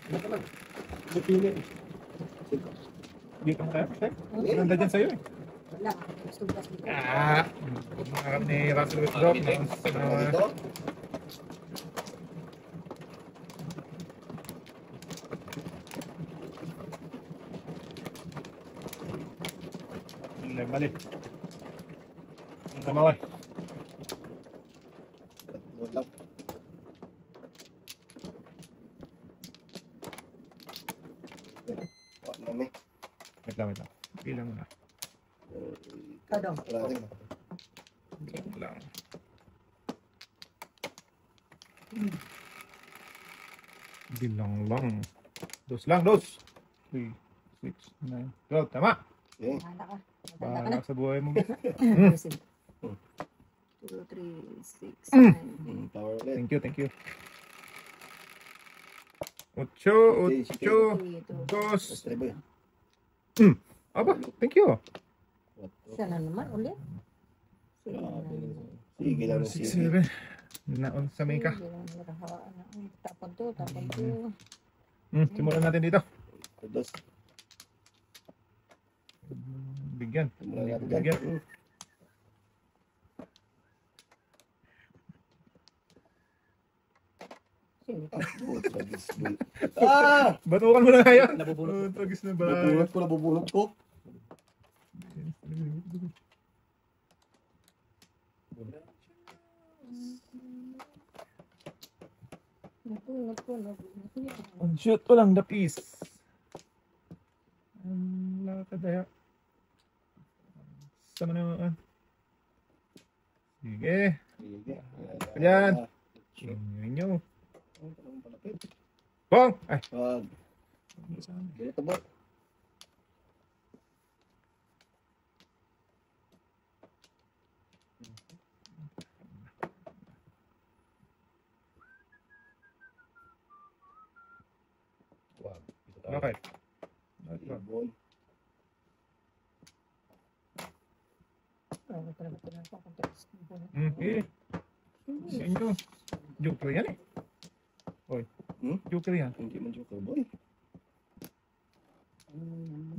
Ano ka lang? Pipili. Dito mo tayo, Shek? Maganda dyan sa'yo eh. Wala. Gusto-gas dito. Mga ni Russell Westbrook. Dito. Balik. Ang kamaway. Lang. Mami. Wait lang. Bilang mo na. Ikaw daw. Wala rin. Bilang mo lang. Bilang lang. Dos lang, dos. 3, 6, 9, 12. Tama. Okay. Bahala ka. Maganda ka na. Bahala ka sa buhay mo. 2, 3, 6, 9, Power ulit. Thank you. 8, 8, 8. dos. Tribo eh. Aba, thank you. Siya na naman ulit. Sige lang. 6, Sige. 7. Naon sa may ka. Tapon to. Simulan natin dito. Dos. Bigyan. Simulan natin Bigyan. dyan. Ah! Batukan mo na kaya. Nabubulot. Tagis na ba? Nabubulot ko. Ang shoot ko lang the piece. Wala ka daya. Sama naman. Sige. Sige. Ayan. Tingnan nyo. Bong! Ay. Wag. Ganito ba? Bakit? Ibon. Eh. Sa inyo. Joker yan eh. Oy. Joker yan. Hindi man joker boy.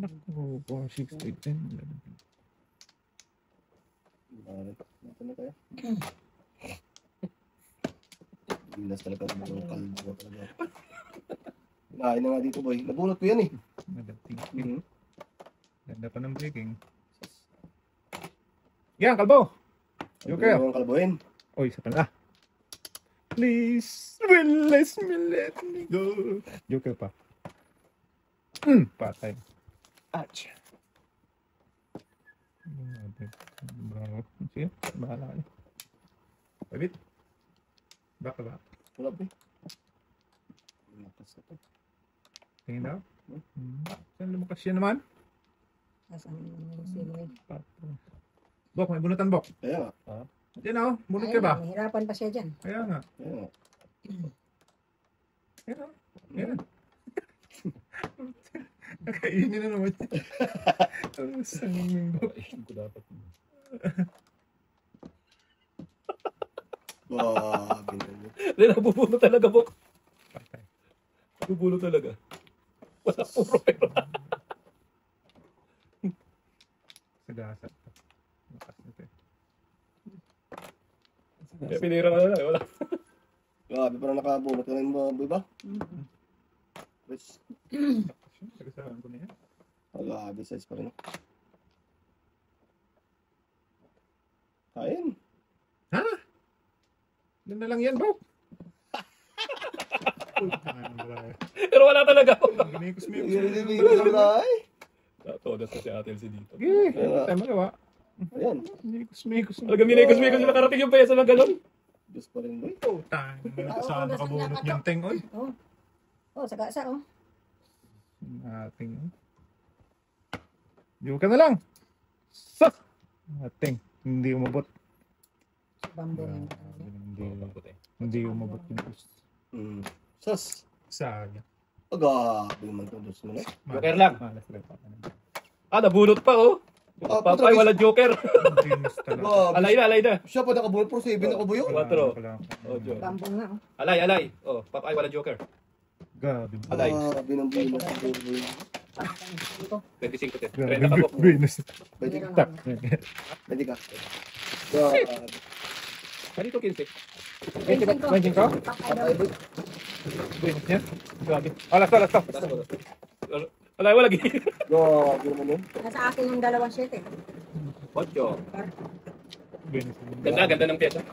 Naku, 4, 6, 8, 10, 11. Ito na tayo. Bilas talaga ng mga kalbo talaga. Nain na nga dito boy. Nabulot ko yan eh. Nadating. Ganda pa ng breaking. Yan, kalbo! Joker! Ang kalbohin. Oy, isa pa na. Please, release me, let me go. Joker pa. Patay. Ouch. Bravo. Sige, bahala ka na. Pabit. Baka ba? Wala ba eh. Lakas na to. Tingin daw. Saan lumakas yan naman? Bok, may bunutan, Bok. Kaya nga. Yan o, bunot ka ba? Hirapan pa siya dyan. Kaya nga. Kaya nga. Yan o. Yan. Nakainin na naman siya. Sangin mo. Ko dapat. Wow, binalo. Hindi, nabubulo talaga, Bok. Patay. Nabubulo talaga. Wala puro pero. Sagasa. Lakas nito eh. Kaya pinira ka na, wala. Grabe, parang nakabulot ka rin ba, boy ba? Yes. Sagasaan ko na yan. Grabe, size pa rin. Kain. Ha? Yan na lang yan, Bok. Pero wala talaga. Ginikos-mikos. Todas na si Ate Elsie dito. Sige, tayo magawa. Ayan. Ginikos-mikos. Talaga minekos-mikos na nakarating yung pesa ng galon. Diyos pa rin, boy. Tang. Saan nakabunot yung ting, oy? Oh, sagasa oh. Ating. Joker na lang. Sak! Ating. Hindi umabot. Bambo yan. Hindi umabot yung gusto. Sas. Sayang. Grabe naman itong dos mo na. Joker lang. Malas lang pa. Nabulot pa, oh. Papay, wala Joker. Dinis talaga. Grabe. Alay na. Siya pa nakabulot for 7 nakabuyo. Quatro. Wala. Oh, Joker. Bambo nga oh. Alay. Oh, papay, wala Joker. Grabe. Alay. Binambino. Dito. 25 din. Grabe. 30 pa po. Venus. Pwede Meron ka. ako. Pwede ka. Grabe. Dito 15. 20 ka? Patay, boy. Venus niya. Grabe. Alas to. Alay, wala gi. Grabe naman yun. Nasa akin yung 2-7. 8. Venus. Ganda ng pyesa.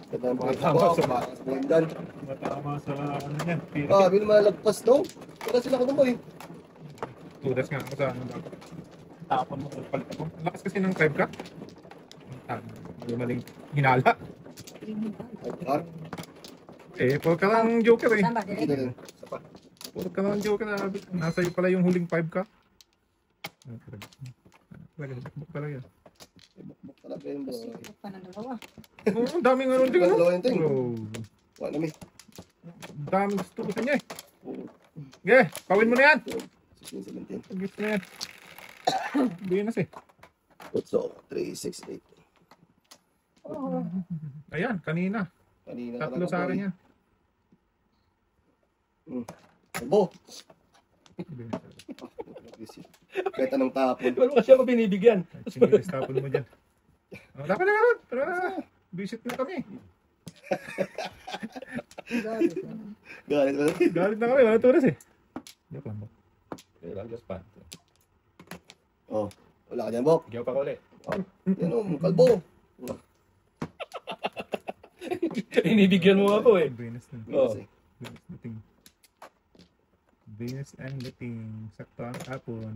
Ganda ng mga Tama tao. sa- Parang sa buwandan. Matama sa ano niyan. Grabe naman lagpas, no? Wala sila ko naman eh. Tudas nga ako sa ano dapat. Tapon mo. Palit ako. Ang lakas kasi ng 5 ka. Hindi maling hinala. Car. Puro ka lang joker eh. Saan ba? Dito Dire? din. Puro ka lang joker. Nasa iyo pala yung huling 5 ka. Talaga yan. Bukbuk talaga yun, bro. Sipot pa ng dalawa. Oo, ang daming ano din. Dalawa yun, ting. Oh, Wala namin. daming gusto ko sa niya eh. Okay, pawin mo na yan. 16, 17. Gusto na yan. Venus eh. So, 3, 6, 8. Oo. Ayan, kanina. Kanina Tatlo sa akin yan. Bo. Venus. Kahit anong tapon. Wala kasi ako binibigyan. Sinilis tapon mo dyan. Oh, dapat na karoon. Tara na. Visit na kami. Galit na. Galit ba? Galit na kami. Wala turas eh. Joke lang. Bok. Just pa. Oh, wala ka dyan, Bok. Bigyan pa ko ulit. Yan o, kalbo. Binibigyan mo ako eh. Venus na. Oh. Venus dating. Venus ang dating. Sakto ang hapon.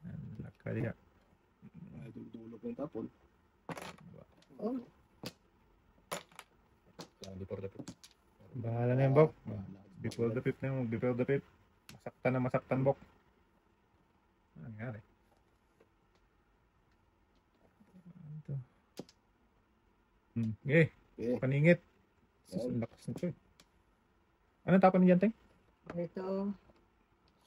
Ang lakariya. Ay, dulo ko yung tapon. Oh. Before the pit. Bahala na yan, Bok. Before the 5th na yun. Before the 5th. Masaktan na masaktan, Bok. Ano nangyari? Ito. Okay. Okay. Paningit. Ang lakas nito eh. Anong tapon niyan, Teng? Ito.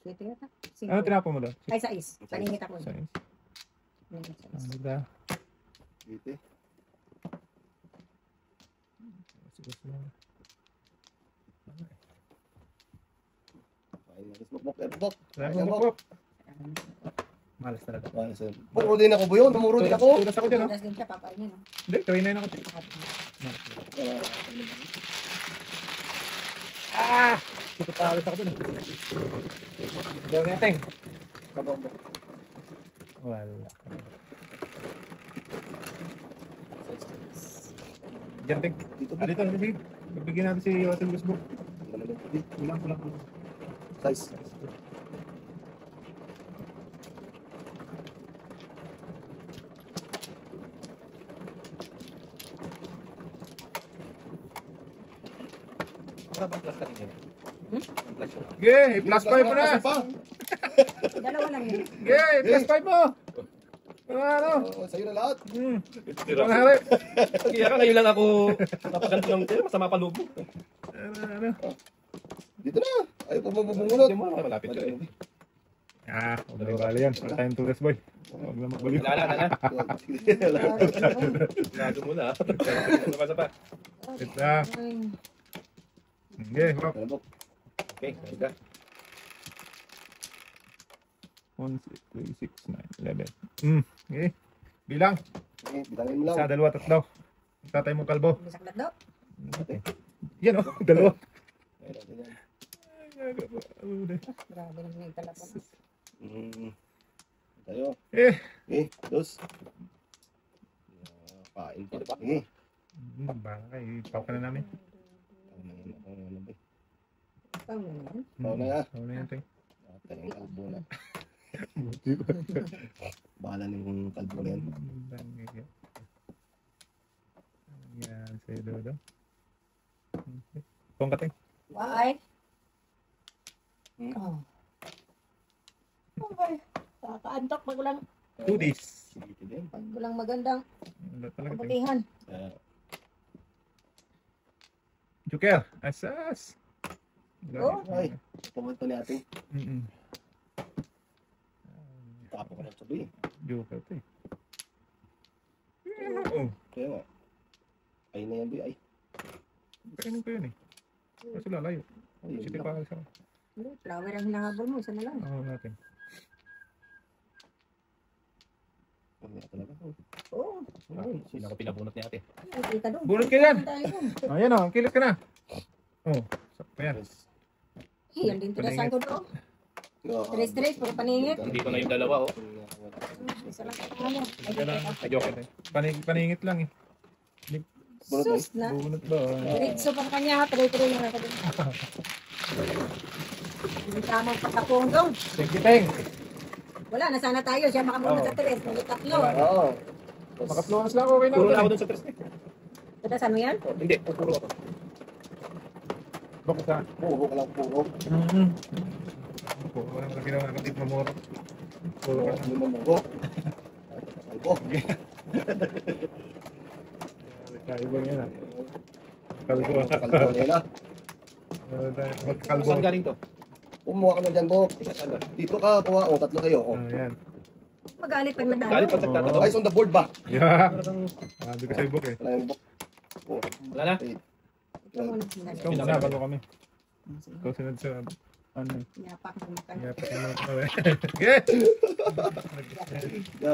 7 yata. Ano tinapon mo doon? Ay, 6. Paningit ako. Science. Paningit sa Ano is. ba? Dito eh. Ay, naris Bok, Bok. Salamat po. Malas talaga. Puro din ako, Buyo. Namuro din ako. Tulas ako dyan, no? Tulas din siya, papainin. No? Hindi, try na yun ako. Ah! Tutupalis ako dun. Gawin natin. Kabang, Bok. Wala. Diyan, Teng. Dito, Ah, dito, sige. Pagbigyan natin si Russell Westbrook. Kulang. Size. Ano ba plus ka ninyo? Okay, plus 5 mo na. Dalawa lang yun. Okay, plus 5 mo. Ano? Oh, sa'yo na lahat. Ito na harap. Kaya ka ngayon lang ako napaganto ng tayo. Masama pa loob mo. Ano? Dito na. Ayaw pa mabubungunot. Hindi mo malapit ka eh. Ah, wala bali yan. Wala tayong tulas, boy. Huwag na magbalik. Wala na. Nado mo na. Ano pa sa pa? Ito na. Okay, bro. Okay, ganda. 1, 6, 3, 6, 9, 11. Okay. Bilang. Bilangin mo lang. Isa, dalawa, tatlo. Tatay mong kalbo. Bisaklat daw. Yan oh, dalawa. Grabe naman yung talapon. Tayo. Eh. Okay, dos. Pain pa. Okay. Baka ipaw ka na namin. Ikaw na yan. Paw na nga. Paw na yan, Teng. Tayong kalbo na. Bahala na yung kalbo na yan. Yan, sa'yo Dodo. Kung ka, Teng. Why? Oh. Okay. Kakaantok pag walang, 2 days. Sige din. pag walang magandang Wala talaga, Teng. kabutihan. Joker. Asas. Oh. Ay, pumunta ni ating. Mm-mm. Tapo ka lang sabi. Joker, Teng. Oo. Kaya nga. Ay na yan, boy. Ay. Kainin ko yun eh. Kaso lalayo. City Palace ako. Hindi, flower ang hinahabol mo. Isa na lang. Ako natin. Ano talaga? Oo. Hindi na ako pinabunot ni ate. Ay, kita doon. Bunot ka yan. Tayo doon. Ayan o, kilit ka na. Oh, sakpa yan. Yan din tinasan ko doon. Tres-tres, puro paningit. Dito na yung dalawa, oh. Isa lang ka mo. Ay, joke. Paningit lang eh. Sus na. Bunot ba? Diretso pa kanya ha. Tuloy-tuloy na ka doon. Hindi tamang patapong doon. Thank you, Teng. Wala, nasana tayo. Siya makamuna sa tres. May tatlo. Oo. Makapluwas lang okay na. Puro na ako dun sa tres. Ito, saan mo yan? Oh, hindi, puro ako. Bakit ka? Puro ka lang puro. Walang ka ginawa ng tip mamuro. Puro ka na. Ano mo mo? Kalbo. Kaiba yan ah. Kalbo. Kalbo na yun ah. Magkalbo. Saan galing to? Kumuha ka na dyan, Bok. Dito ka, kuha. O, tatlo kayo. O. Ayan. Magalit pag nadalo. Galing pag nagtatanong. Eyes on the board ba? Yeah. Sabi ko sa'yo, Bok eh. Wala yung Bok. O, Wala na? eight. Ito muna. Ikaw muna, bago kami. Ikaw sunod sa ano. Yapak mo ka. Yapak mo ano eh. Sige!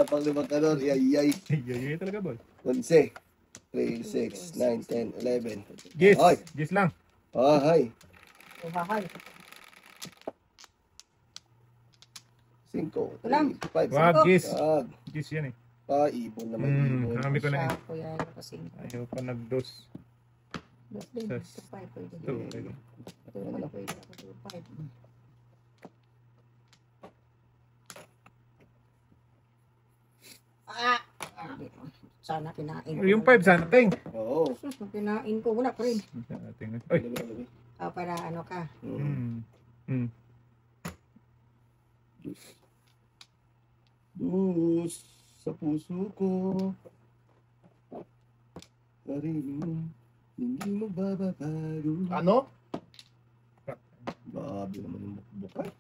Pag limang ka doon, yay. Yay talaga, boy. 11, 3, 6, 9, 10, 11. Gis! Ay. Gis lang. Ah, hi. Uhahay. 5, Ulam. 3, 5. Wag, gis. Ah, Gis yan eh. ibon naman. Ibon. Marami ko na eh. Siya, kuya, kasi. Ayaw pa nag-dose. Dos din. Sas. 2-5 pwede. Ito, okay. 2-5 pwede. 2-5. Ah! Sana kinain ko. Yung 5 sana, Teng. Oo. Sus, kinain ko. Wala pa rin. Ay. Para ano ka. Dus sa puso ko. Sarili hindi magbabago. Ano? Grabe naman yung bukbuk.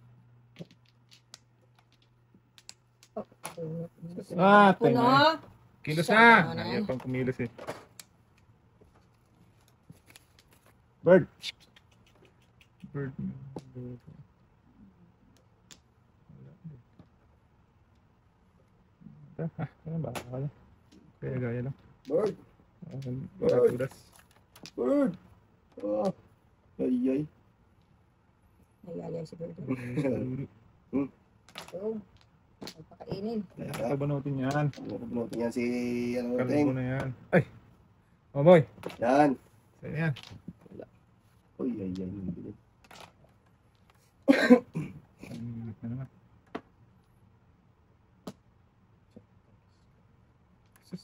Ah, Teng. Puno. Kilos Sana na. na. Ayaw pang kumilos eh. Bird. Bird. Ano ba? Kaya gaya lang. Bird! Barakudas. Bird! Ah, ay. Nayayay si Bird. Oo. Pakainin. Kabanutin yan. Pagbunutin yan si ano Kalbo Teng. na yan. Ay! Oh boy! Yan. Sa'yo yan. Uy, ay. Na naman. Sus.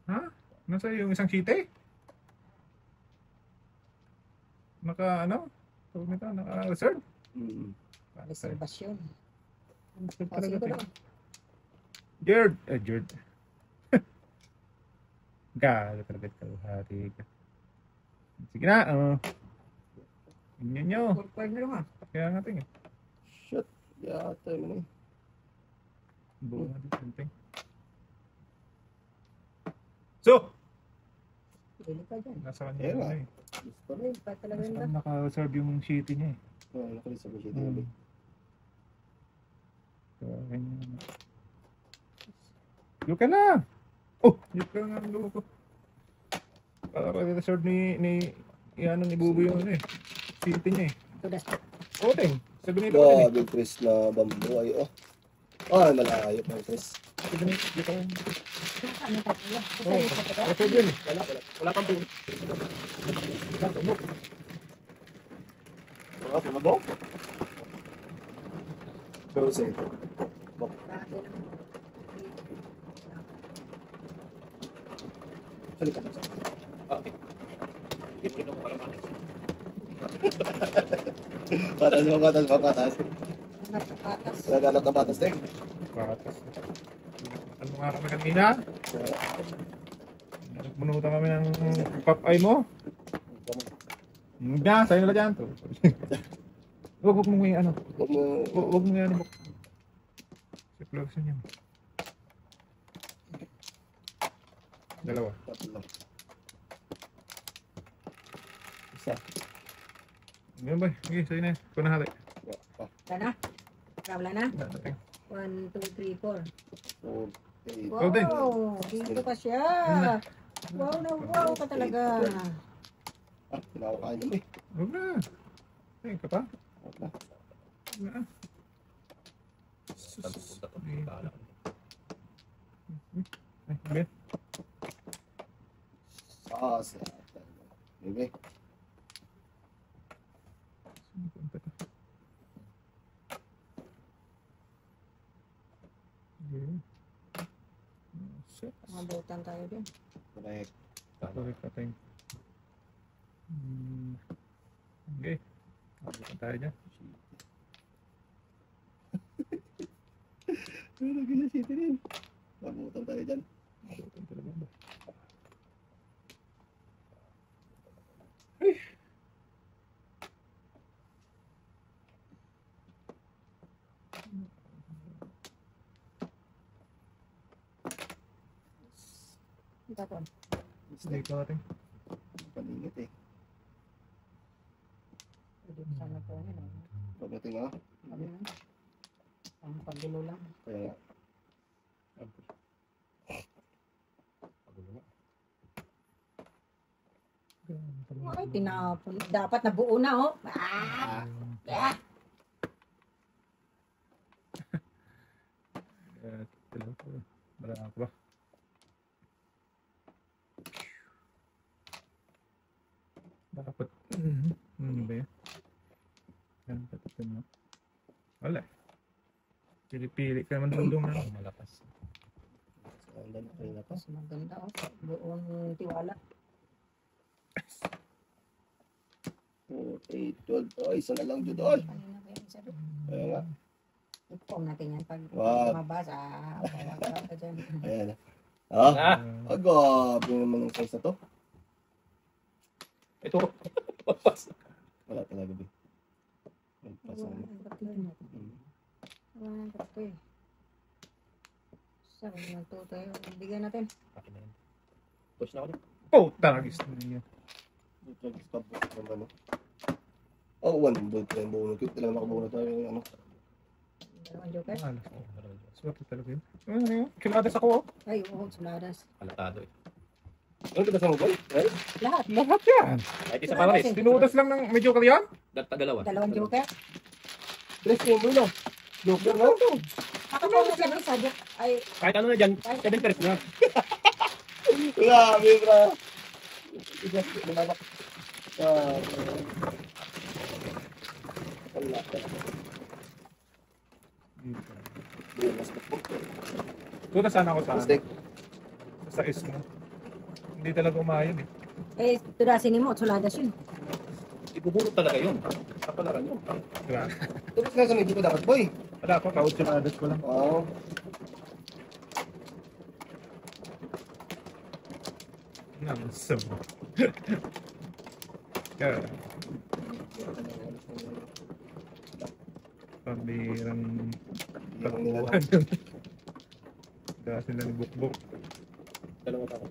Ha? Nasa yung isang chite? Naka ano? Tawag nito, naka-reserve? Reservasyon. Reserve O, talaga sige tayo. lang. Jerd! Jerd. Gala talaga ito. Hari ka. Sige na. Tingnan nyo. Pwede na lang ha. Kaya nga tingin. Shit. Yata yun eh. Buo nga dito. Tingin. So! Pwede pa dyan. Nasa kanya Kaya yun nga. na eh. Gusto rin. Pwede pa talaga yun ba? Naka-reserve yung city niya eh. Oh, nakalisa mo siya. So, ganyan. Yung ka na! Oh! Yung ka nga ang loko ko. Para reserve ni Bubo yung ano eh. City niya eh. Tudas. Oo, Teng. Sabi nito ko din eh. Grabe, Chris na bambu. Ay, oh. Ay, malayo pa yung Chris. Sabi nito ko. Ano ka pala? Oo, reserve yun eh. Wala pang bunot. Ah, pumabok? Pero say, halika na. Okay. Ito ko pala man. Patas. Patas. Nagalat ng patas, Teng. Patas. Ano nga kami kanina? Nagbunutan kami ng pop-eye mo. Diyan, sa'yo nila dyan to. Huwag mo nga ano. Huwag mo nga ano. Si Florson yan. Dalawa. Tatlo. Isa. Ganun ba? Sige, sa'yo na. Ikaw na hati. Wala na? Wala na? Dating. 1, 2, 3, 4. 4, 8, Ikaw din. Wow! Dito ka siya! Wow na wow ka talaga! Kinakain mo eh. Huwag na. Ay, ka pa? Huwag na. Huwag na. Punta to. Bahala ka. Ay, Ben. Sauce. Bebe. Punta ka. Okay. Set. Mabutan tayo din. Correct. Sorry ka tayo. Okay. Abutan tayo dyan. Lagyan na city rin. Mabutan tayo dyan. Abutan talaga ba? Ito ko. Hindi ko natin. Paningit eh. Pwede sana po yun. Pagdating ah. Ang pagdulo lang. Kaya nga. Ay, tinapon. Dapat nabuo na, oh. Ah! Ah! Talaga ko. Marami ako ba? Dapat. Ano ba yan? Yan, patatin mo. Wala. Pili-pili ka naman doon na. Malakas. Ang dami kayo na pa. Mas maganda, oh. Buong tiwala. 4, 8, 12. Ay, isa na lang dyan. Ay. Kanina ba yan, sir? Kaya nga. I-form natin yan pag Wow. mabasa. Wala ka dyan. Ayan. Ah. Ah! Agabi naman ng size na to. Ito. Wala talaga ba? Magpasa na. Saan nagtutoy? Bigyan natin. Akin na yan. Push na ako dito. Oh, taragis na yan. Ito yung stop naman. Oh, one bolt na yung buo. Kaya talaga nakabuo na tayo yung ano. Dalawang joker. Alas. Swerte talaga yun. Ano yun? Kiladas ako oh. Ay, oo, suladas. Halatado eh. Ano kita sa mo boy? Ay? Lahat. Lahat yan. Kahit isa para rin. Tinudas lang ng medyo ka yan. Dalawa. Dalawang joker. Tres yung bulo. Joker na. Ako po yung sabi sa joke. Ay, Kahit ano na dyan. 7 pesos na. Grabe, bro. Igas, lumalak. Wala. Tudas sana ako sa Mistake. sa is mo. Hindi talaga umayun eh. tudasin mo, suladas yun. Ibubulot talaga yun. Kapalaran yun. Grabe. Tapos na sa medyo ko dapat, boy. Wala ako, kautsuladas ko lang. Oo. Namasam. Kaya, pambirang Yung nila taguan yun. Kasi na ni Bukbuk. Dalawa pa ako.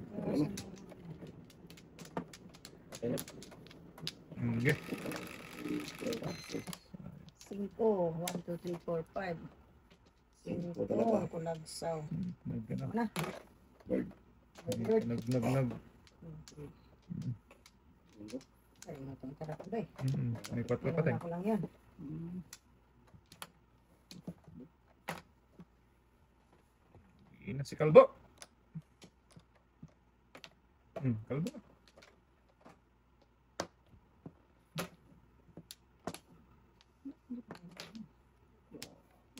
Okay. 5, 1, 2, 3, 4, 5. 5, kulagsaw. Nagkana. Ano? Bird. Nag. Ay, matang tarap ba eh. May 4 patay. Ako lang yan. Ina si Kalbo. Kalbo.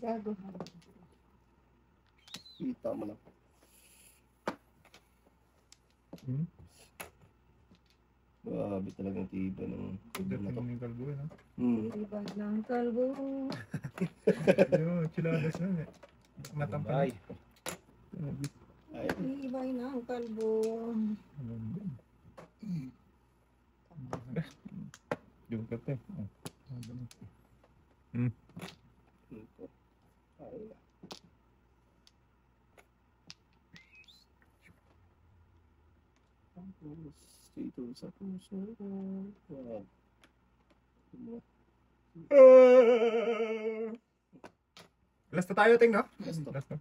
Gago. Kita mo lang. Grabe talagang tiba ng tubig na to. Yung Kalbo yun ha. Ibag ng kalbo. Yung chiladas na eh. Matampay. Ay, Ibay ng kalbo. Yung kate. ito. Ay, Dito sa puso ko. Wag. Last na tayo, Ting, no? Last na. Last na.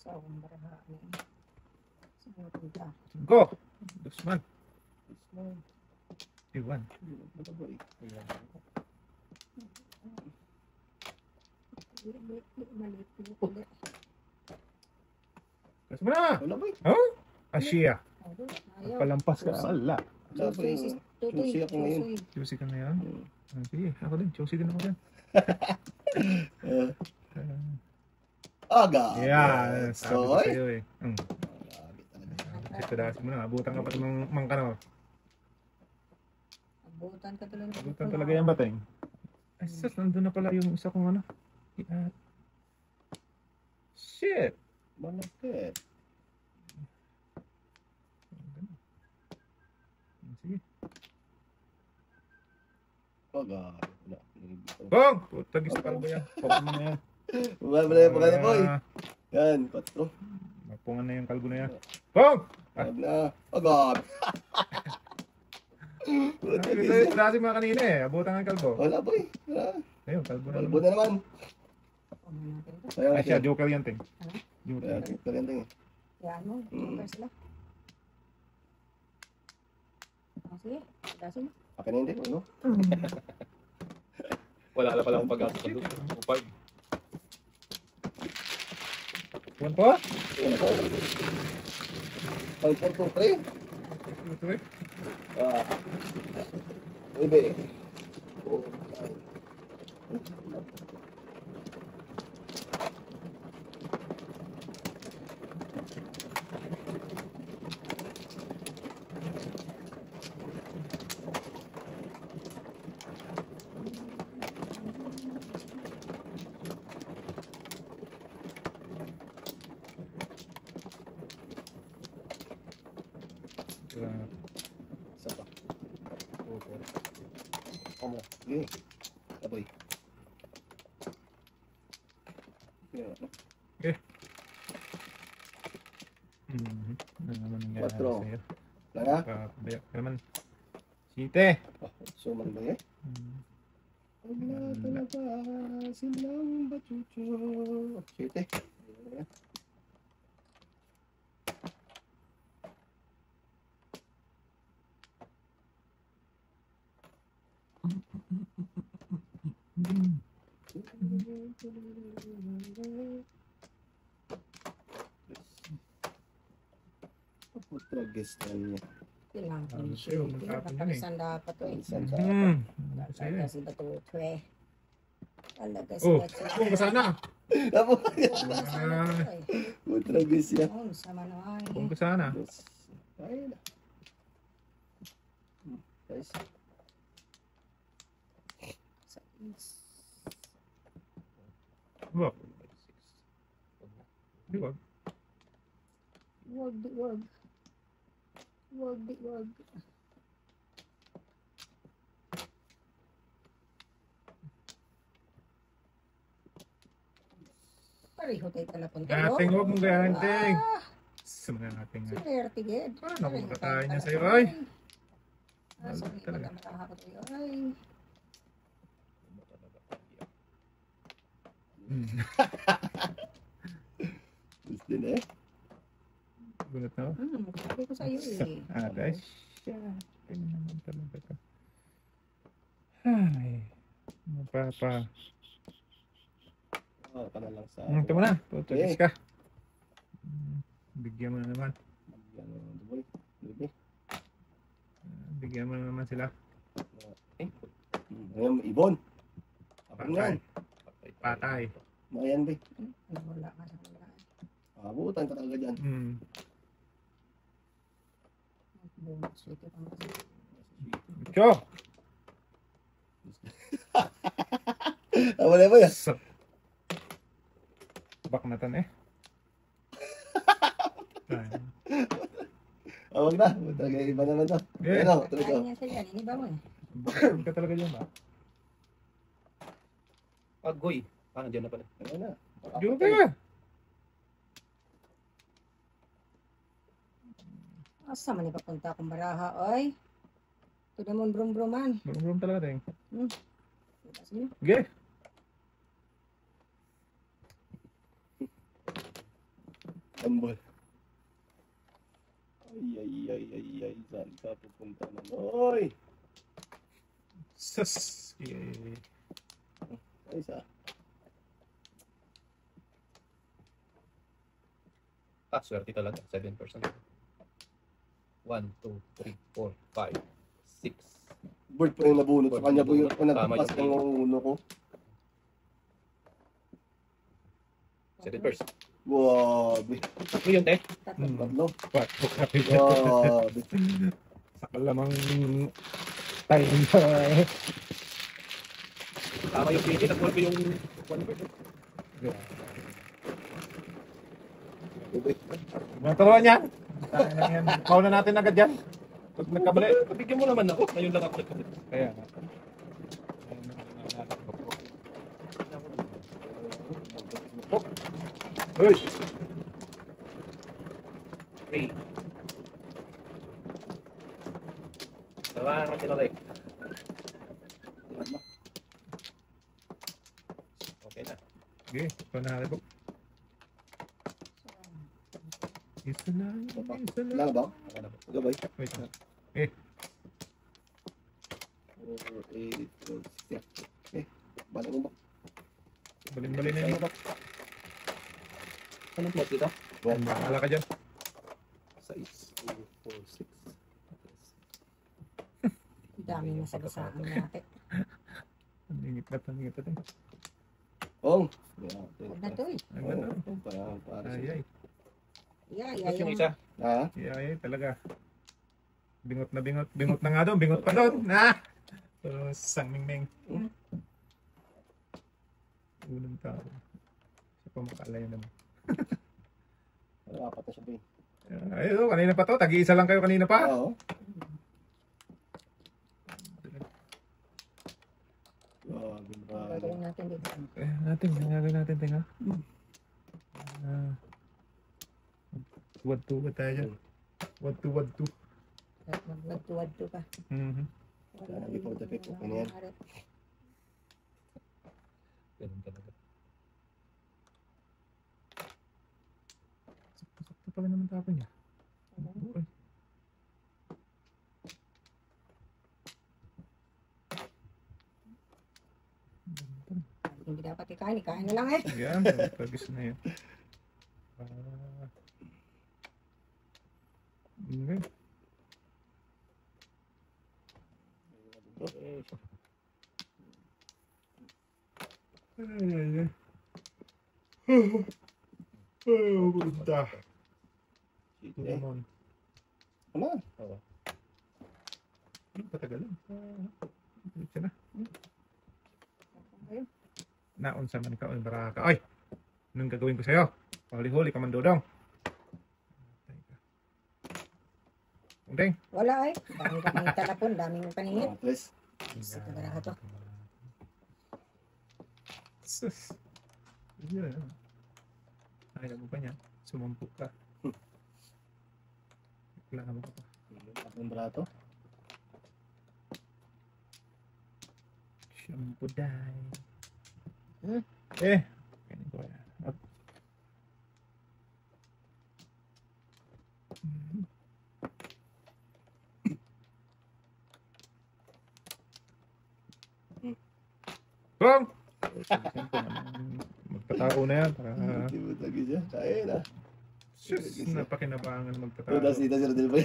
Sombra ni. Saan punta? Go! Dusman. Islam. Iwan. Ano ba eh? Maliit. Gas mo na! Wala ba eh? Oh? Asia. Ayaw. Palampas ka. Wala. Wala ba eh? Choosy ako ngayon. Choosy ka ngayon? Sige, ako din. Choosy din ako din. Aga. Yeah, sabi ko Soy. sa'yo eh. Grabe talaga. Ito dahil mo na. Abutan ka pa ng mangkano. Abutan ka talaga. Abutan talaga yan ba, Ting? Ay, sus, nandun na pala yung isa kong ano. Shit! Malapit. Sige. Aga. Wala. Bong! Putagis pa ba yan? Pokon mo na yan. Wala pa kayo, boy. Yan, 4. Mapungan na yung kalbo na yan. Bong! Five na. Aga. Ito dati mga kanina eh. Abutan ang kalbo. Wala, boy. Wala. Ayun, kalbo na Kalbo naman. na naman. Kaya Ay siya, joker yan, Ting. Kaya, Joker. karenting eh. Kaya ano, joker sila. Sige, dasin. Akin na hindi, ano? Wala na pala akong pag-asa sa doon. Upag. One po? 5, 4, 2, 3. Ito eh. Ibe. Isa pa. Kamu. Sige. Taboy. Ano naman nangyari Quatro. sa'yo? Wala na? Papabayak ka naman. Site! Suman ba eh? Wala talaga silang bachucho. Site. Putragis na niya. Kailangan ko Ano yung sa'yo, shooting. magkapon yan eh. Nakalisan dapat to eh. Saan ka? Sa'yo Talaga eh. si Batuto eh. Talaga si Oh, Batuto. kung ka sana. Putragis niya. Oh, sama naman. Kung ka sana. Ayun na. Guys. Wag. Di wag. Wag, di wag. Wag, di wag. Pareho tayo talapunta. Ating huwag mong gayahin, Ting. Ah, Sa mga ating nga. swerte, Ged. Paano kung Pareho kakain tayo niya sa'yo, talapunta. ay? Ah, sabi ko Talaga. na makakapot tayo, ay. Gusto din eh. Gulat na ako. Sabi ko sa'yo eh. Guys. Siya. Kaya naman talaga ka. Ay. Mapapa. Ka na lang sa... Ito mo na. Tutugis Okay. ka. Bigyan mo na naman. Yan ang duboy. Duboy. Bigyan mo na naman sila. Ngayon, ibon. Ako Patay. yan. Patay. Mayan ba? Wala ka sa wala. Abutan ka talaga dyan. Bonus ito pa mas. Cho! Wala ba yan? Bak na tan eh. Ay. Wag na. Talaga iba naman to. Eh. Ano? Tuloy ko. Kaya niya sila, iniba mo eh. Bakit ka talaga dyan ba? Agoy. Nandiyan na pala. Ano na? Diyo ka. Asa man ipapunta akong baraha, oy. Ito naman brum-bruman. Brum talaga ting. Sige. Sige. Tambol. Ay. Saan ka pupunta na? Oy! Sus. Sige. Ay, isa. Swerte talaga. 7%. 1, 2, 3, 4, 5, 6. Bird pa yung nabunot. Sa kanya po yung Tama nagpas yun. ng ulo ko. 7%. Grabe. Ano yun, te? Tatlo. What? Grabe. Sakal lamang time pa. Tama yung PT. Nag-work ko yung 1%. Mga turuan niya. Kau na natin agad yan. Pag nagkabali. Bigyan mo naman ako. Ngayon lang ako nagkabit. Kaya nga. Uy! 3. Tawa ka tinalay. Okay na. Sige, ito na rin po. Isa lang. Isa Wala lang. na ba? Okay na po. Gabay. Wait lang. 4, 8, 12, 6. Bala mo ba? Balin-balin na yun. Anong plot dito? Wala ka dyan. 6, 2, 4, 6. Dami na sa gasaan natin. Paningit na din. Oh. Huwag na to eh. Ang ganda. Para Ay, ay. Tapos yung isa. Ha? Ay, ay, talaga. Bingot na bingot. Bingot na nga doon. Bingot pa doon. Ha? So, sang mingming. Unang tao. Siya pa makalayo naman. Apat na siya, Ben. Ayun, kanina pa to. Tag-iisa lang kayo kanina pa. Oo. Grabe. Gagawin natin dito. Gagawin natin, tinga. Wad-tuwad tayo dyan. Wad-to. Nagtuwad-to ka. Before the pick, ano yan? Ganun talaga. Sakto pala naman tapon niya. Ay. Hindi dapat ikain. Ikain na lang eh. Yan, pagis na yun. Okay. Ay. Oh, punta. Ito Eh, naman. ano? Patagalan. Ito na. Naon sa man ka o baraka. Ay! Anong gagawin ko sa'yo? Huli-huli ka man, Dodong. Undeng. Wala eh. Daming talapon. Daming paningit. Please. Sa baraha to. Sus. Yun. Ayaw mo pa niya. Sumampok ka. Reklamo ka pa. Ang brato. Shampoo dye. Hmm? Kainin ko yan. Up. Bong! Magpatao na yan. Para, Hindi mo lagi siya. Kaya na. sus, napakinabangan magpatao. Tudas dito si Rodel Boy.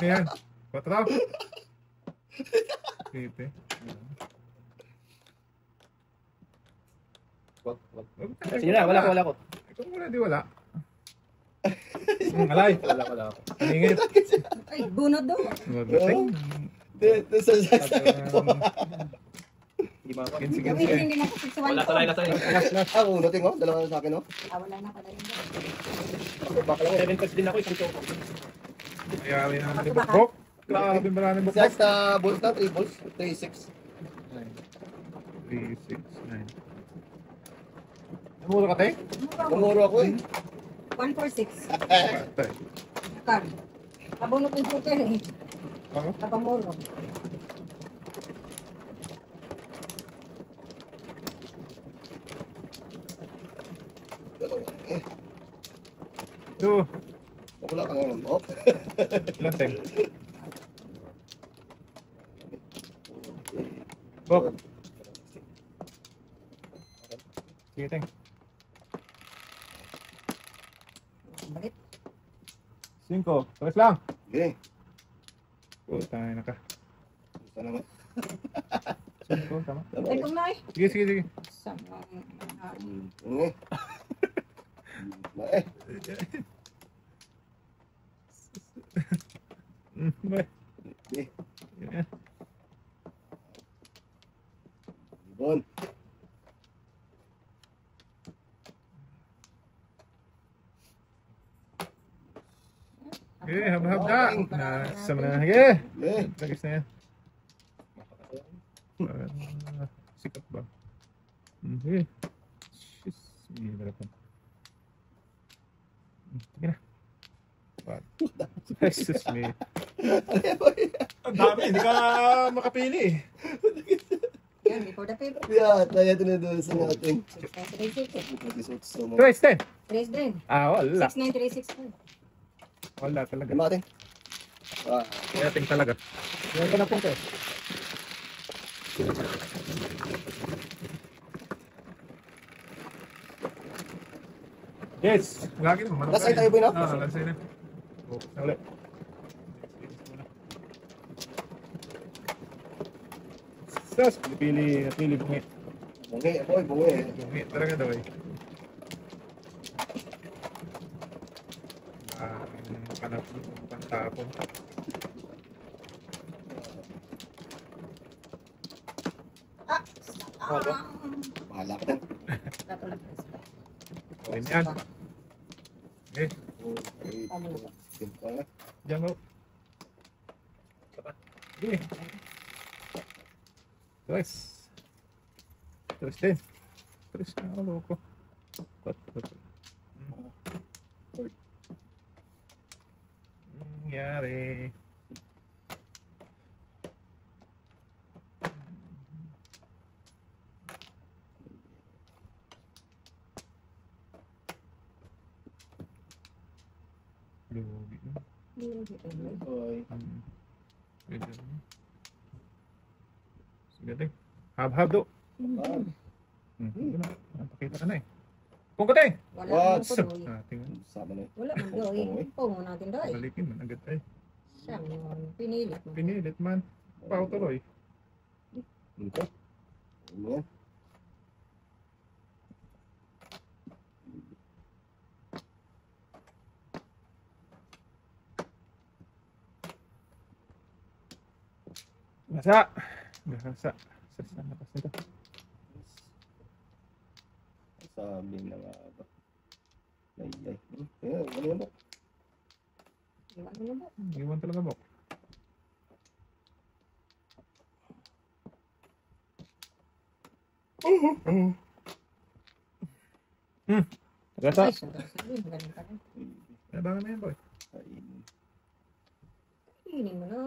Ayan. Patao. Dito. Wag. Sige na, wala ko. Ikaw muna, di wala. Alay. Wala ako. Paningit. Ay, bunod do. Magating. Dito sa Hindi maka. Sige. Gamitin din ako sa Wala one talaga sa'yo. Ah, uno ting oh. Dalawa na sa akin oh. Wala na pala yun. Baka lang. 7 cards din ako, isang choco. Ayari naman ni Bukbok. Grabe maraming Sa Bukbok. balls na, 3 balls. 3, 6. 3, 6, 9. Namuro ka, te? Namuro ako eh. 146. Patay. Card. Abunot ng super eh. Ako? Napamuro. Eh, Two. wala ka nga ng Ilan, te? Bok. Sige, te. Bakit? 5. Tres lang. Okay. Puta na ka. Gusto naman. 5, tama. Ay, kung na eh. Sige, sige, sige. Sama. Okay. Eh, Bye. eh, Yeah. Bon. Okay, hab-hab na. Nasa mo na. Okay. Eh, Lagis na yan. Sikat ba? Okay. Shit. Sige, harapan. Sige na. What? Jesus me. Ang dami, hindi ka makapili. Yan, before the paper. yeah, tayo tinadulsa natin. 6936. So, Tres, ten. Tres din. Ah, wala. 6936. Wala talaga. Lima natin. Ah, Kaya ting talaga. Yan ka na po, te. Yes! Lagi naman. Last side tayo, boy, no? Ah, last side na. Oh, ulit. Sus, napili bungi. bungi, boy, bungi. Bungi talaga daw eh. Panap, pantapon. Ano? Bahala ka din. Katulad. Okay, yan. Okay, Okay. Simple na. dyan go. Okay. Tres. Tres din. Tres na ako, loko. Kot. Nangyari. Lugi na. Boy. Pwede na. Sige din. Hab-hab do. Ah, Sige na. Napakita ka na eh. Kung kate! Wala What? man po doy. Tingnan. sama na. Wala man doy. Ipong mo natin doy. Balikin man agad ay. Siya mo pinilit mo. Pinilit man. Pao tuloy. Ito. Ano yan? Gasa! Gasa. Sa labas nito. Sabi na nga ba? Ay. Ayan, ano yan ba? Iwan mo na ba? Iwan talaga mo. Gasa! Ay, sabi. Ganun pa rin. Nabangan na yan boy. Ay, Hinin mo na.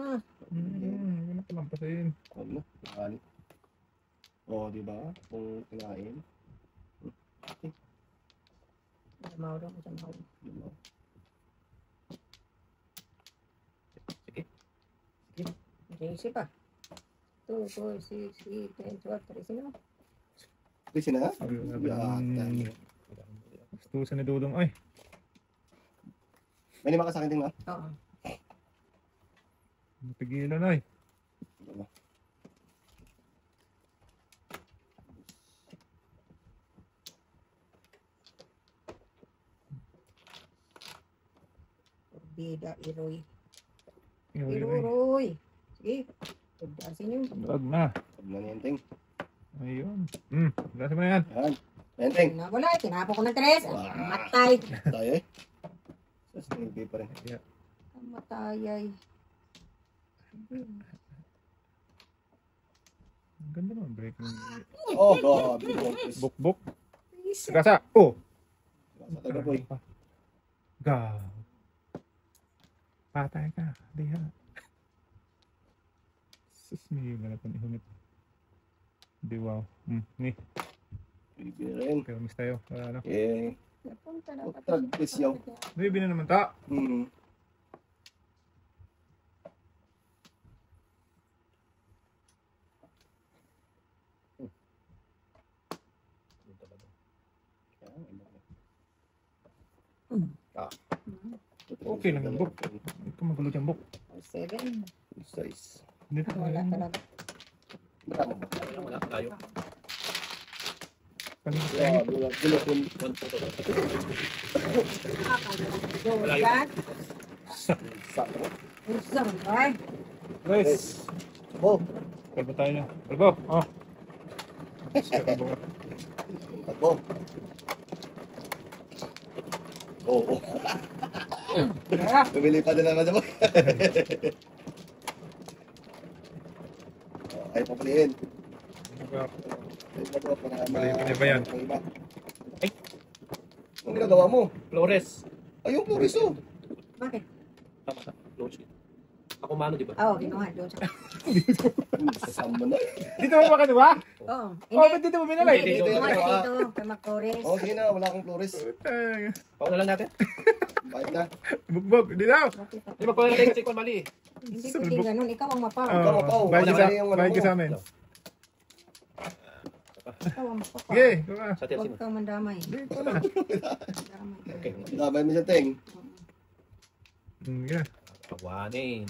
Hindi na palampasin. ano? Nakali. Oo, di ba? Kung kinain. Jamaw daw. Jamaw. Di ba? Sige pa. 2, 4, 6, 8, 10, 12, 13 na. Kasi na? Yata. Gustusan ni Dudong. Ay, May lima ka sa akin din, ma? Oo. napigilan ay. Diba? Bida, Iroy. Iroy. Iruroy. Sige. Pagdasin nyo. Wag na. Sabi na niyenteng. Ayun. Gasa mo na yan. Yan. Niyenteng. Wala, tinapo ko ng tres. Wow. Matay. Tayo eh. Sa hindi pa rin. Yeah. Matay ay. Ang ganda naman, breaking. Oh, God. Buk-buk. Gasa. Oh! Sa taga boy. Gaw. Patay ka. Diha. Sus, may wala pang ihunit. Di wow. Ni. Bibi rin. Pero miss tayo. Ano? Eh, Napunta na ba? tragpis yaw. Baby na naman ta. Okay lang yung book. Huwag ka magulo dyan, book. 7. Size. Hindi na Wala talaga. Marami ba? Wala, tayo. Paningin tayo. Yeah, bulak yung Dolan. sakro. Usang ba? Guys. Oh, Kalbo tayo na. Kalbo. Oh. Kalbo ka. takbo. Oo. Bumili pa din naman ako. Ay, papalihin. Ay, papalihin para Palihin pa niya ba yan? Ay! Anong ginagawa mo? Flores. Ay, yung Flores oh. Bakit? Tama ka. Flores. Ako mano, di ba? Oo, ginawa doon sa... Sasama na. Dito mo ba ka, di ba? Oo. Oh, ba't dito mo binalay? Hindi, Dito, dito. dito. Dito, kay Macores. Oo, sige na. Wala akong Flores. Pauna lang natin. Bakit na? Bugbog. Di daw. Di ba pauna tayo kasi kung mali. Hindi pwede ganun. Ikaw ang mapaw. Ikaw, mapaw. Bayad ka Wala sa, yung ano bayad ka mo. sa amin. Ikaw ang mapaw. Sige, kuha. Sa Chelsea Huwag mo. kang mandamay. Hindi, ikaw na. Mandamay. Okay. Laban mo siya, Teng. Sige. Tawanin.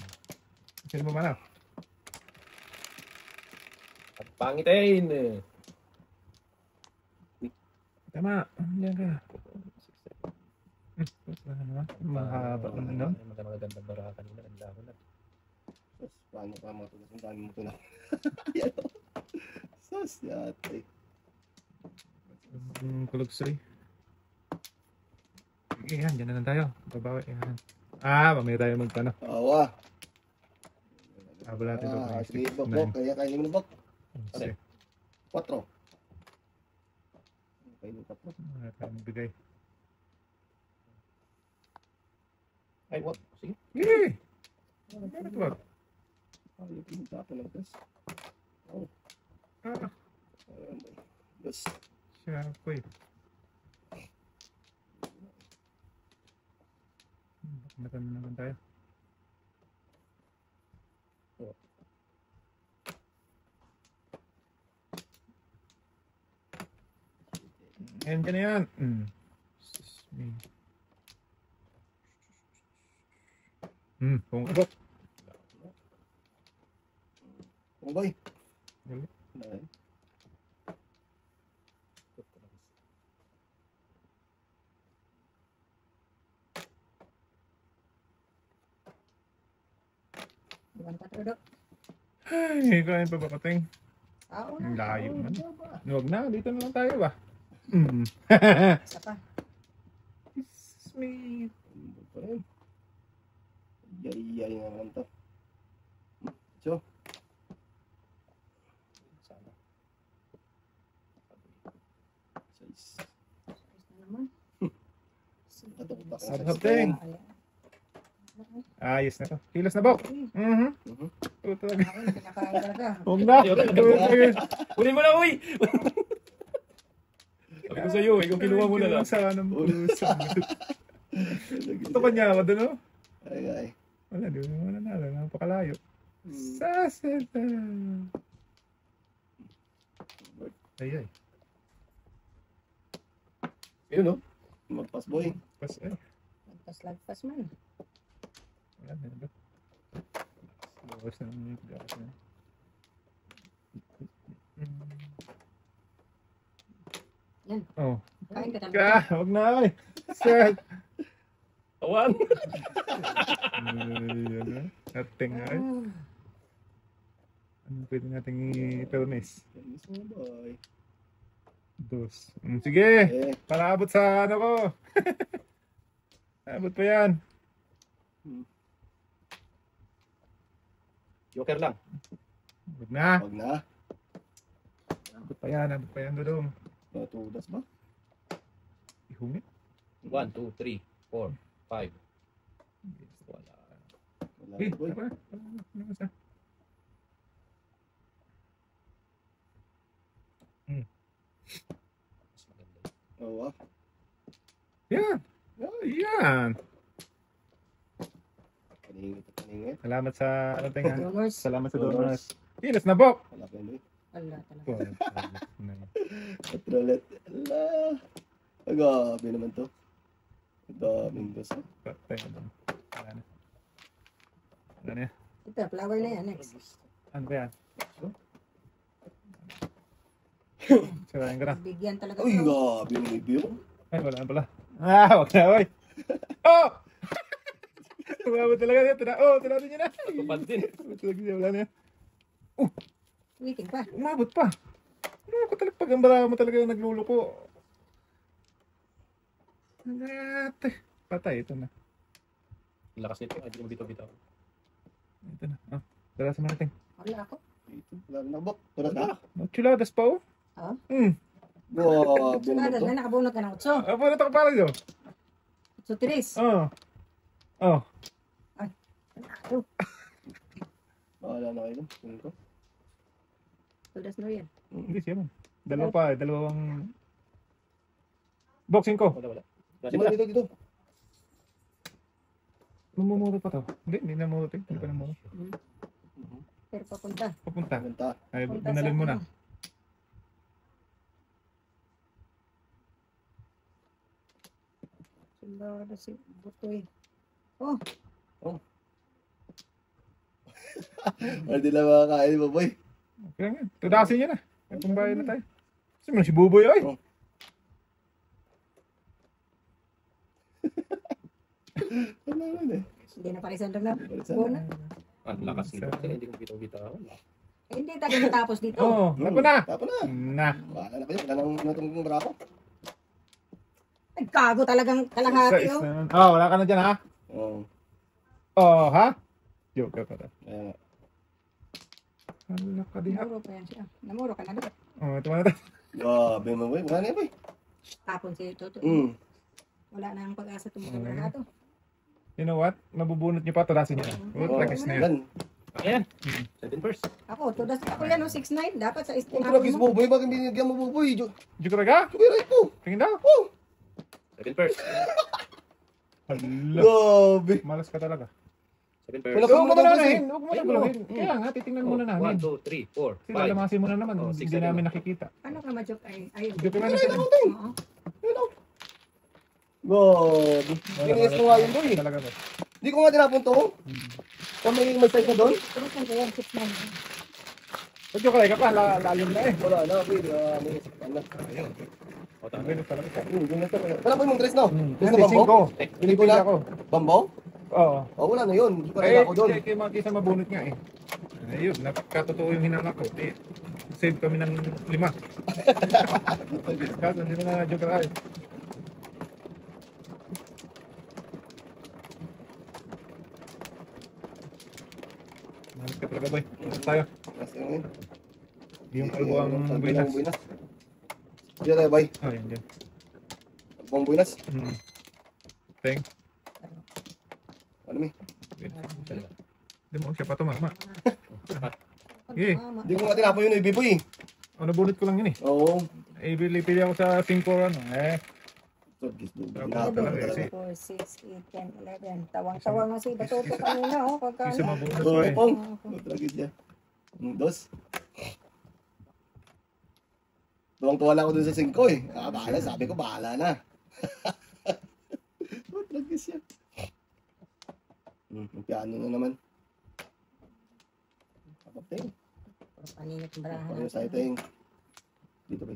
Sino mo mana? At pangitin. Tama. Diyan ka. Mahaba ka na, no? Magandang bara kanina. Ang dahon na. Sus, paano pa matulas? Ang dami mo tulak. Yan o. Sus, yate. Kulugsoy. Sige, yan. Diyan na lang tayo. Babawi. Yan. Ah, mamaya tayo magtano. Awa. Habol natin ito. Ah, sige, bok. Kaya kainin mo na bok. Sige. 4. Kainin 4. Wala tayong magbigay. Ay, what? Sige. Sige! Bakit wag? Ay, pinta pa lang tos. Oh. Ah, Yes. siya ko eh. Matan na naman tayo. Ayan ka na yan. Sus, me. Kung abot. Boy. Dali. Ay. Iwan pa todo. Ay, kain pa ba kating? Oo Ang na. layo Oo, man. diba ba? Huwag na, dito na lang tayo ba? Isa pa. Sweet. Ano pa rin? Yay naman to. So. Sana. Size. Ayos na naman. Katok-tak. Hap-hap ting. Ayan. Ayos na to. Kilos na, Bok. Mhm. Ito talaga. Ako yung pinakain ka. Huwag na. Kunin mo na, uy! Sabi ko sa'yo, ikaw kinuha mo na lang. Sana puso. Ito pa niya ako doon, no? Ay. Wala, di mo naman nanalo. Napakalayo. Hmm. Saseta. Ay, ay. Yun, no? Magpas boy. Pas, ay. Lagpas man. Wala na ito. Bawas na naman yung gas na. Yan. Oh. Kain ka na. Huwag na ay. Sad. Tawan! Ating ay. Ano pwede nating i-permis? Miss mo boy. Dos. Sige. Eh. Para abot sa ano ko. Abot pa yan. Joker lang. Huwag na. Wag na. Abot pa yan, Dodong. Matudas ba? Ihungit. 1, 2, 3, 4, 5. Wala. Wala Eh, na, boy. apa? Ano ba sa? Mas maganda. Oo, ah. Yan. Yan. Paningit at paningit. Salamat sa ano tinga. Donors. Salamat sa donors. Ilas na bok. Wala pa yun, boy. Wala talaga. Patrolet. Ala. Agabi naman to. Daming gas, ah. Patay na doon. Wala na. Wala na yan. Ito, flower na yan. Next. Ano ba yan? Sirayan ka na. Bigyan talaga. Uy, ito. gabi yung review. Ay, wala na pala. Ah, wag na, oy. Oh! Umabot talaga niya. Tinado niya na. Tupad din. Talaga niya, wala na yan. Waiting pa. Umabot pa. Ano ko talaga pag ang bala mo talaga nagluluko. Nate. Patay, ito na. Lakas nito. Hindi mo bitaw-bitaw. Ito na. Ah, dalasan mo natin. Wala ako. Ito, wala na nakabok. Tulas na. Chuladas pa, oh. Ah? Gabi naman Sunod to. na nakabunot ka ng utso. Ah, paano ito kapala nyo? Utso tiris. Oh. Oh. Ano? Wala na kayo. Tingin ko. Tudas na yan. Hindi siya man. Dalawa pa, dalawang... Boxing ko. Wala. Dito, dito. Mamumuro pa to. Hindi namuro to. Hindi pa namuro. Pero papunta. Papunta. Banta. Ay, Punta bunalin sa mo na. ano. Sundalo si Butoy. Oh, Ano din lang makakain mo, boy? Kaya nga. Tudasin niya na. May pambayad na tayo. Kasi mo si Buboy, oy. Oh. Ano naman eh. hindi na parisan lang na. Parisan. Bona. Ang lakas nito. Kaya hindi ko bitaw-bitaw. Eh, hindi tayo natapos dito. Oo, tapo na. Tapo na. Na. Wala na kayo. Wala nang natong brapo. Nagkago talagang kalahati, Sais oh. na. Oh, wala ka na dyan, ha? Oo. Oh, ha? Joke ka. Kaya nga. Hala ka diha. Namuro pa yan siya. Namuro ka na doon. Oh, ito na tayo. Gabi mo, boy. Wala na yan, boy. Tapon si Toto. Wala na ang pag-asa itong mga barato. You know what? Mabubunot niyo pa, tudasin niyo na. Oh, tragis na yan. Yan. Ayan. 7 first. Ako, tudas ako yan, 6'9". Dapat sa Ang istinapon tragis mo. mo, boy. Bakit binigyan mo, boy? Joke ka? Kumiray po. Tingin daw. 7 first. Hala. Gabi. Malas ka talaga. 7 Wala first. ka Huwag mo muna na boy. namin. Huwag mo na gulungin. Kaya nga, titingnan muna namin. 1, 2, 3, 4, Kasi 5. lalamasin mo na naman. Oh, Hindi 6 namin nakikita. Ano ka ma-joke ay? Ayun. Joke ka na Kumiray sa na konti. Oo. Gabi. Tiniis ko nga yun, boy. Talaga ba? Hindi ko nga tinapunto. Kung may size na doon. Turusan ko yan, 6'9". Ba't joke ka pa? Lalim na eh. Wala na, boy. May isip ka na. Ayun. O, tama. Ganun talaga. Ganun to. Wala po yung dress, no? Dress na Hindi, bambo? 5. Pinipili ako. Bambo? Oo. Oh, wala na yun. Hindi pa Eh, rin ako doon. kaya makikita mabunot nga eh. Ayun, nakatotoo yung hinangak ko. Eh, save kami ng 5. Kaso, hindi na joke ka. Malas ka talaga, boy. Malas tayo. Dress na yun. Yung kalbo ang buinas. Diyan tayo, bay. Oh, yun, yun. Albong buinas. Teng. Ano mi? Hindi mo siya pa tumama. Eh. Hindi ko nga tinapon yun, Ibi Boy. O, nabunot ko lang yun eh. Oo. Eh, pili ako sa 5 or ano. Eh, Tinapon talaga talaga. eh. 4, 6, 8, 10, 11. Tawang-tawang na si Batoto kanina, oh. Pagka isa ano. mabunot Oo, pa eh. pong. Tragedya. Dos. Tuwang-tuwa lang ako dun sa 5 eh. Bahala, sabi ko, bahala na. Tragedya. Ang piano na naman. Kapatay. Paninit ang barahan Ano sa natin. iting? Dito ba?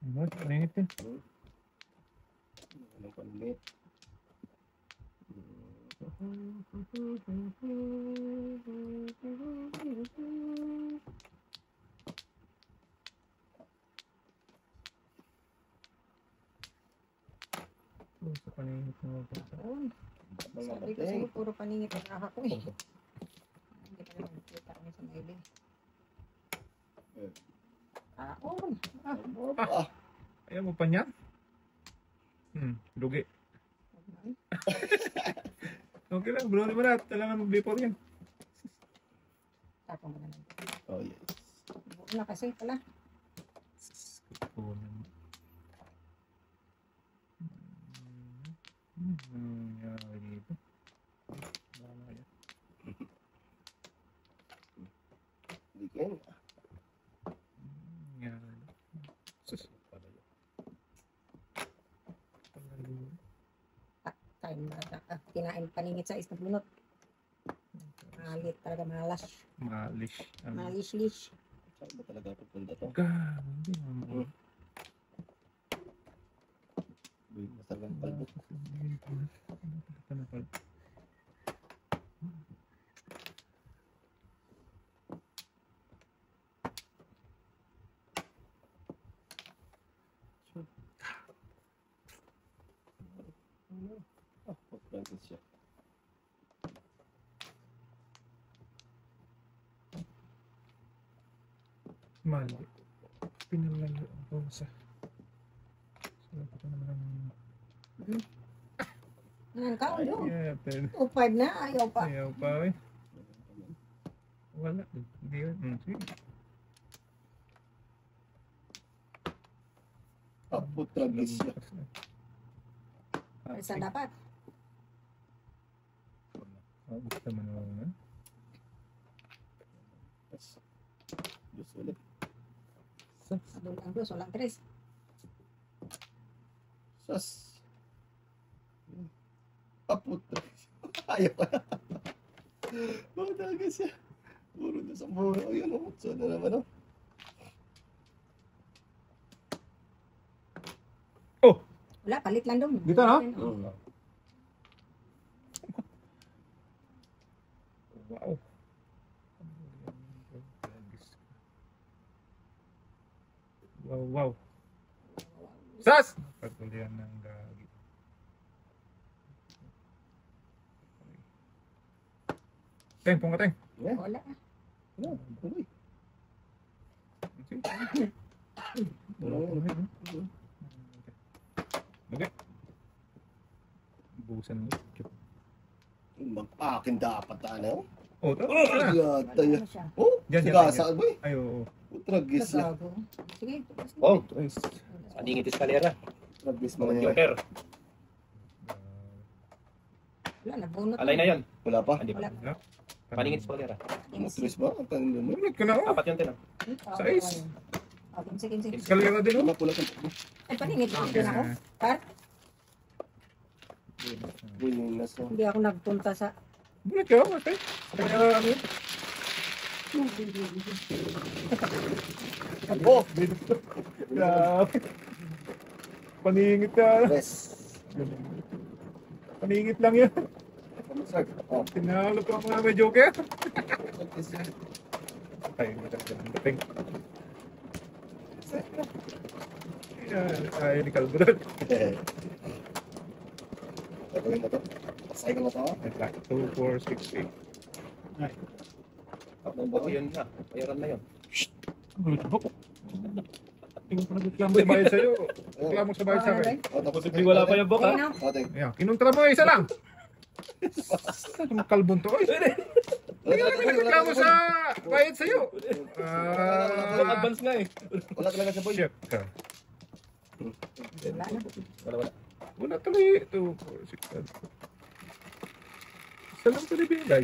Ano, paningit yun. Anong panlit? Sa paningit mo. Oo. Sabi ko sa'yo, puro paninit ang baraha ko eh. Hindi pa naman kita kami sa maili. Taon. Ah, Ayaw mo pa niyan? Dugi. Okay lang, bro naman na. Kailangan mag-before yan. Tapon mo na lang. oh yes. Buo na kasi pala. Kukunin. Yan dito. Wala na yan. Hindi ko yan. Yan. Sus. Time na kinain paningit sa isang bunot. Malit talaga malas. Malish. Malish-lish. Saan ba talaga pupunta to? Grabe. Uy, masagang palbo. Ah, pag-practice siya. Mali. Pinalayo ako sa... Sabi ko naman Ngayon ka, ulo. yeah, pero 2-5 na, ayaw pa. ayaw pa eh. Wala. Hindi yun. Sige. Ah, pag-practice siya. Isa dapat. Gusto mo naman. Yes. Diyos ulit. Doon ang dos, walang tres. Sas. Ah, putra. Ayaw pa. Oh, talaga siya. Puro na sa buhay. O, yun o. So, na naman o. Oh! Wala, palit lang doon. Dito, no? Wow. Wow, wow. Sas! Pagkulian ng gagi. Teng, punga teng. Yeah. Wala. Ano? Tuloy. Wala ko na. Okay. Busan mo. Mag-akin dapat ano? Oh, tama na. Yata Wala yan. na siya. Oh, Yan, sigasa boy. Ay, oo. Tragis na. Nagago. Sige. Oh, Guys. paningit eskalera. Tragis mga yan. Joker. Wala, nabunot. Alay na yun. Wala pa. Hindi pa. Wala. Paningit eskalera. Matris ba? Ang tanin mo. Ulit ka na, oh. Apat yun, tinan. Sais. Sige, sige. Eskalera din, oh. Pula ka. Ay, paningit din ako. Par, Uy, nasa. hindi ako nagpunta sa... Bulit ka, okay. Kaya, ano? Oh! Grabe. Paningit ka. Yes. Paningit lang yan. Kamusak. Oh. Tinalo ka mga may joker. Tragis yan. Ay, matanggal. Dating. Ay, ni Calbrot. Gagawin na to. Pasay ka na to. 2, 4, 6, 8. Oh, yun na. Bayaran na yun. Tingin ko nagreklamo sa bayad sa'yo. Reklamo sa bayad sa akin. Oh, tapos Hindi wala pa yung book, ha? Ayun, oh. Ating. Ayan, kinuntra mo, isa lang. Anong kalbon to? Ay, hindi ka namin nagreklamo sa bayad sa'yo. Walang advance nga eh. Wala talaga sa boy. Shit ka. Wala na. Wala. Wala tuloy. 2, 4, 6, 7. Isa lang tuloy binigay.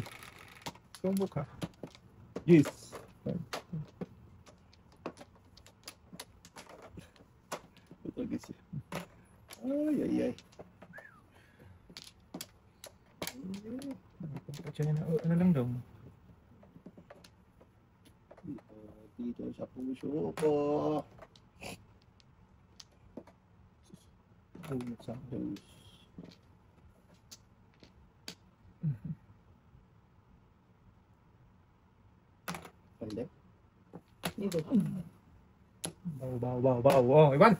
Sumbok ha. Yes. Tragis yan. Ay, ay, ay. Ano lang daw? Dito sa puso ko. Ulit sa akin. Hindi. Dito. Baw. Oh, Ivan.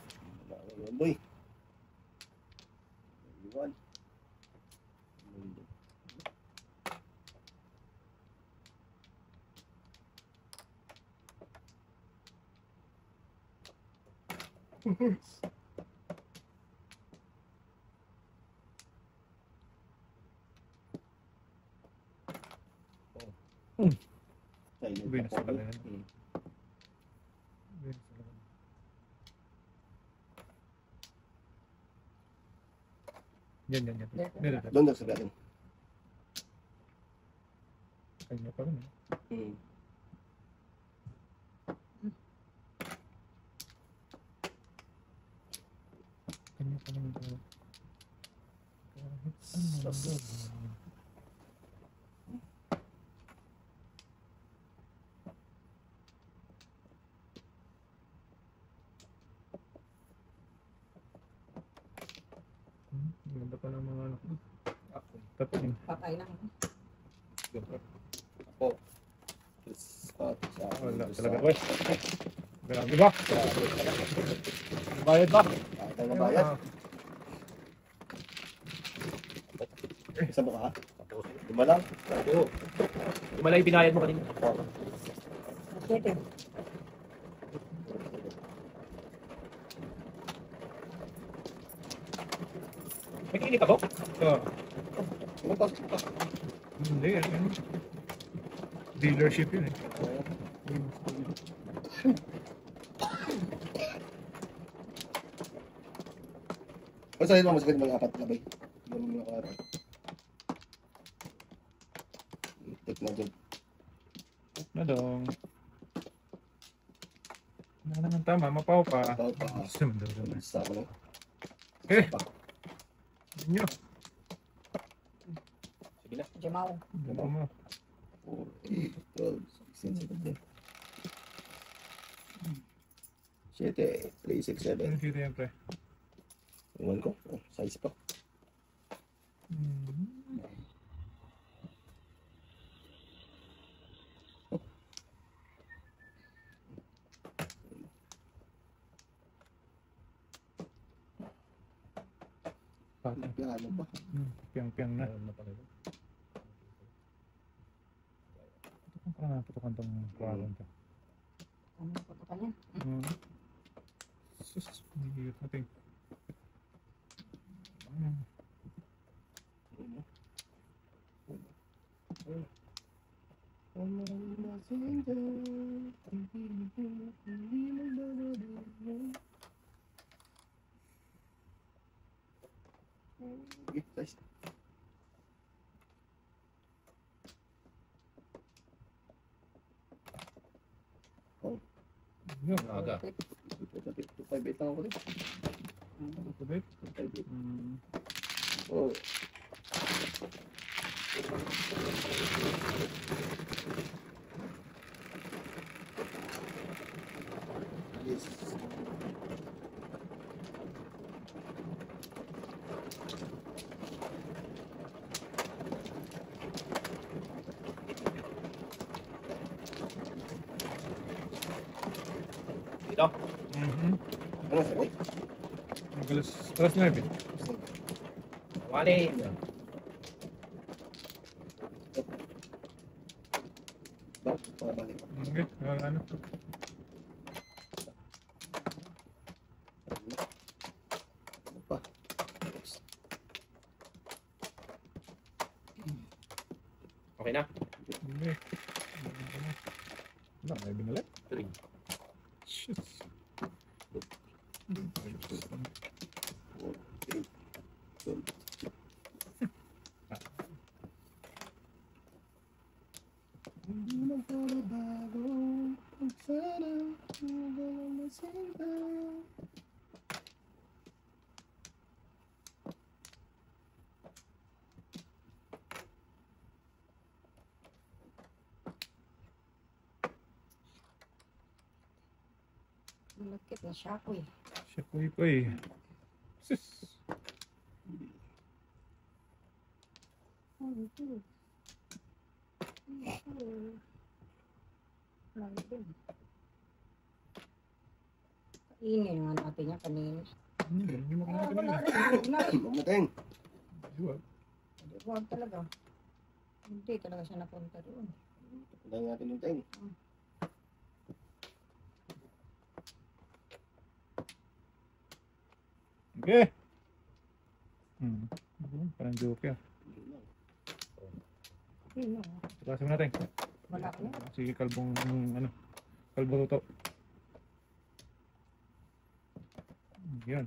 Boy. Iwan. Silent Venus ako. talaga yan. Hmm. Yan, yan, yan. Yan, yan. Doon daw sa galing. Kanya pa rin. Hmm. Kanya pa rin. Kahit ano. Ganda pa ng mga anak mo. Ako. Tapos Patay lang. wala talaga. Uy. Grabe ba? Bayad ba? Tayo na bayad. Isa mo ka? Lima lang. Oo. Malay binayad mo kanina. Pwede. May kinig ka ba? Ano pa? Hindi, ano. Dealership yun eh. Ano sa'yo mo masakit mga apat na bay? Ganun mo yung araw. Take na dyan. Na dong. Ano naman tama, mapaw pa. Mapaw pa. Gusto mo daw naman. Isa ko lang. Eh! Inyo. Sige na. Jamaw. Ganda mo. 4, 8, 12, 16, 17. 7, 3, 6, 7. Ano kita yan, pre? Iwan ko. Oh, size pa. Pati. Ano ba? Piyang-piyang na. Putukan tong kwalan ka. Ano pa pa yan? Sus, mahigit natin. Size. Yun. Aga. 258 lang ako rin. Kubit. 258. Oh. Yes. Dito. Ano sa way? Alas 9. Wali. Bakit? Pabalik. Okay, ano? Ano pa? Okay na. Okay. Wala, may binalik. Tuloy. Shit. Hindi magbabago kung sana walang masinta. Malakit na siya ko eh. Siya kuy. Sus. Kainin nga natin niya kanina. Hindi mo kaya kanina. Mamateng. Huwag. Huwag talaga. Hindi talaga siya napunta doon. Tapunan natin yung teng. Okay. Parang joker. Sino? Pagkasin mo natin. Wala ko na. Sige, kalbong, ano, kalbo to. Yan.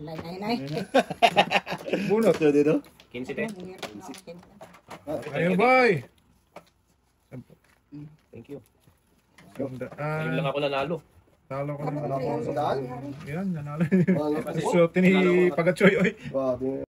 Alay. Bunot. Ito dito? 15 te. Ayun, boy. Thank you. Ganda. Ngayon lang ako nanalo. Talo ko Wala na. akong sandaan. Yan, nanalo. Wala Swerte ni Pagachoy, oy. Grabe.